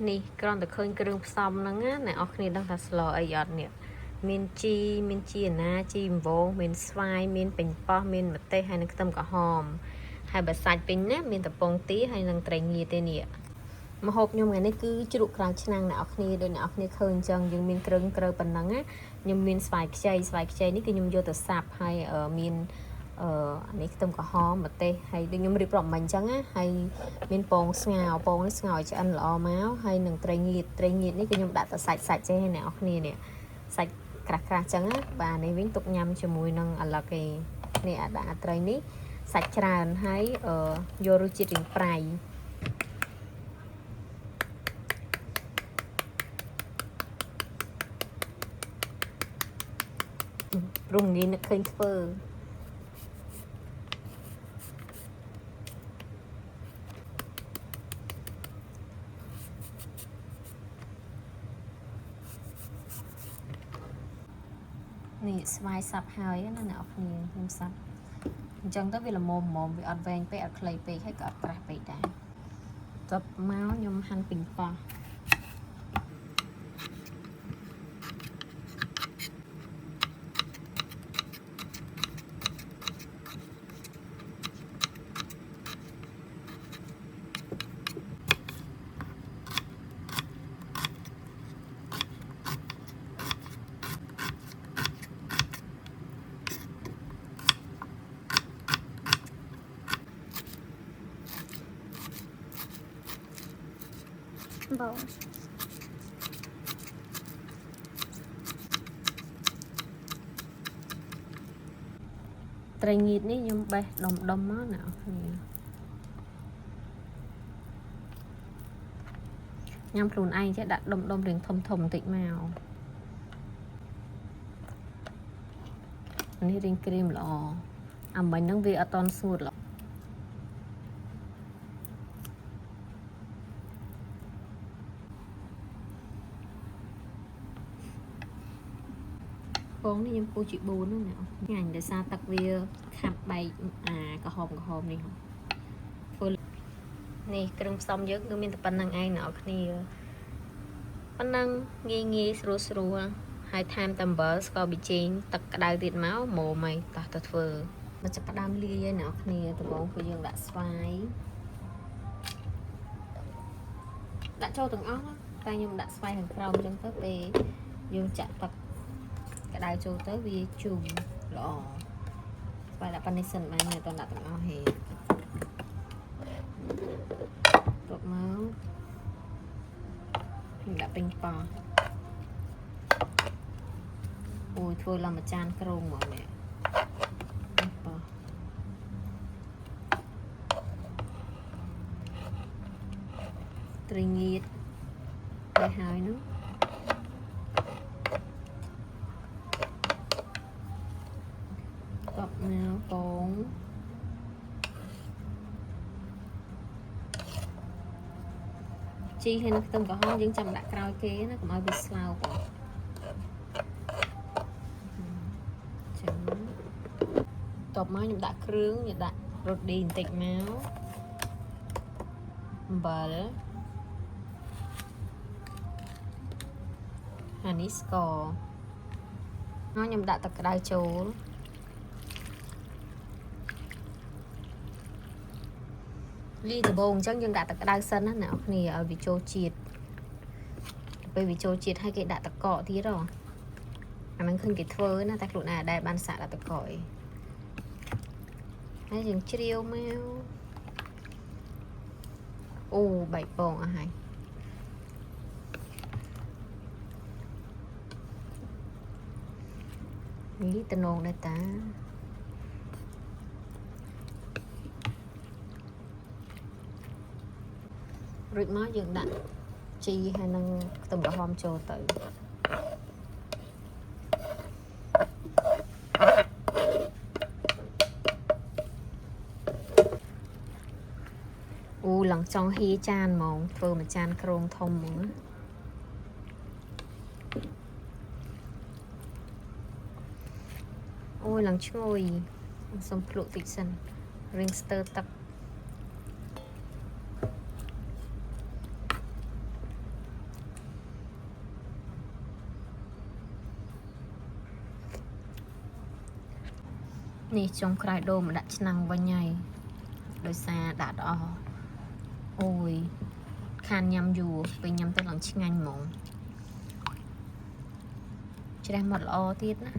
នេះគ្រាន់តែឃើញគ្រឿងផ្សំហ្នឹងណាអ្នកអរគ្នាដឹងថាស្លអីអត់នេះមានជីណាជីអង្វងមានស្វាយមានប៉េងប៉ោះមានម្ទេសហើយនឹងខ្ទឹមក្រហមហើយបើសាច់ពេញណាមានតំពងទាហើយនឹងត្រីងៀតទេនេះម្ហូបខ្ញុំថ្ងៃនេះគឺជ្រក់ក្រៅឆ្នាំងអ្នកនរគ្នាដូចអ្នកនរគ្នាឃើញអញ្ចឹងយើងមានគ្រឿងក្រៅប៉ុណ្ណឹងណាខ្ញុំមានស្វាយខ្ចីនេះគឺខ្ញុំយកទៅសាប់ហើយមាននេះខ្ទឹមក្រហមម្ទេសហើយដូចខ្ញុំរៀបរាប់មិញអញ្ចឹងណាហើយមានពងស្ងោពងនេះស្ងោឲ្យឆ្អិនល្អមកហើយនឹងត្រីងៀតនេះគឺខ្ញុំដាក់ទៅសាច់ចេះអ្នកនរគ្នានេះសាច់ក្រាស់អញ្ចឹងណាបាទនេះវិញទុកញ៉ាំជាមួយនឹងអាឡឹកឯនេះដាក់ត្រីនេះសាច់ច្រើនហើយយករសជាតិរៀងប្រៃរំងាយនឹកឃើញធ្វើនេះស្វាយសាប់ហើយណាអ្នកនរគ្នាខ្ញុំសាប់អញ្ចឹងទៅវាល្មមវាអត់វែងពេកអត់ខ្លីពេកហើយក៏អត់ក្រាស់ពេកដែរតបមកខ្ញុំហាន់ពីងប៉ោះបងត្រីងៀតនេះខ្ញុំបេះដុំមកណាគ្នាញ៉ាំខ្លួនឯងចេះដាក់ដុំរៀងធំបន្តិចមកនេះរៀងក្រៀមល្អអាមិញហ្នឹងវាអត់តន់ស្ងួតល្អពងនេះខ្ញុំពុះជា4ហ្នឹងណាញ៉ាញ់ដោយសារទឹកវាខាប់បែកក្រហមនេះធ្វើនេះគ្រឿងផ្សំយើងគឺមានតែប៉ុណ្្នឹងឯងអ្នកនរគ្នាប៉ុណ្ណឹងងាយស្រួលហើយថែមតែអំបិលស្ករប៊ីចេងទឹកក្តៅទៀតមកម៉ូមិនតោះទៅធ្វើមកចាប់ផ្ដើមលាយឯអ្នកនរគ្នាដំបូងគឺយើងដាក់ស្វាយដាក់ចូលទាំងអស់តែខ្ញុំដាក់ស្វាយខាងក្រោមអញ្ចឹងទៅពេលយើងចាក់ទឹកក្តៅចូលទៅវាជុំល្អស្វាយដាក់ប៉ានេះសិនបានតែដាក់ទាំងអស់ហេទុកមកខ្ញុំដាក់ពេញប៉ោះអូយធ្វើឡើងមួយចានគ្រងមកនេះប៉ោះត្រីងៀតទៅហើយនោះតបមកពងជីហើយនឹងខ្ទឹមក្រហមយើងចាំដាក់ក្រោយគេណាកុំឲ្យវាស្លោបចឹងតបមកខ្ញុំដាក់គ្រឿងខ្ញុំដាក់រ៉ូឌីបន្តិចមកអំបិលហើយនេះស្ករហើយខ្ញុំដាក់ទឹកក្តៅចូលលីដំបូងអញ្ចឹងយើងដាក់ទឹកក្តៅសិនណាអ្នកនរគ្នាឲ្យវាចូលជាតិពេលវាចូលជាតិហើយគេដាក់ទឹកកកទៀតហ៎អាហ្នឹងឃើញគេធ្វើណាតែខ្លួនឯងដែរបានសាក់ដាក់ទឹកកកអីហើយយើងជ្រាវមកអូបែកពងអស់ហើយនេះតំណងដែរតារួចមកយើងដាក់ជីហើយនឹងខ្ទឹមក្រហមចូលទៅអូឡើងចង់ហៀចានហ្មងធ្វើមួយចានគ្រងធំហ្មងអូយឡើងឈ្ងុយសុំភ្លក់តិចសិនរៀងស្ទើរទឹក នេះចុងក្រោយដូរមកដាក់ឆ្នាំងវិញហើយដោយសារដាក់អស់អូយខានញ៉ាំយូរពេលញ៉ាំទៅឡើងឆ្ងាញ់ហ្មងច្រេះមាត់ល្អទៀតណា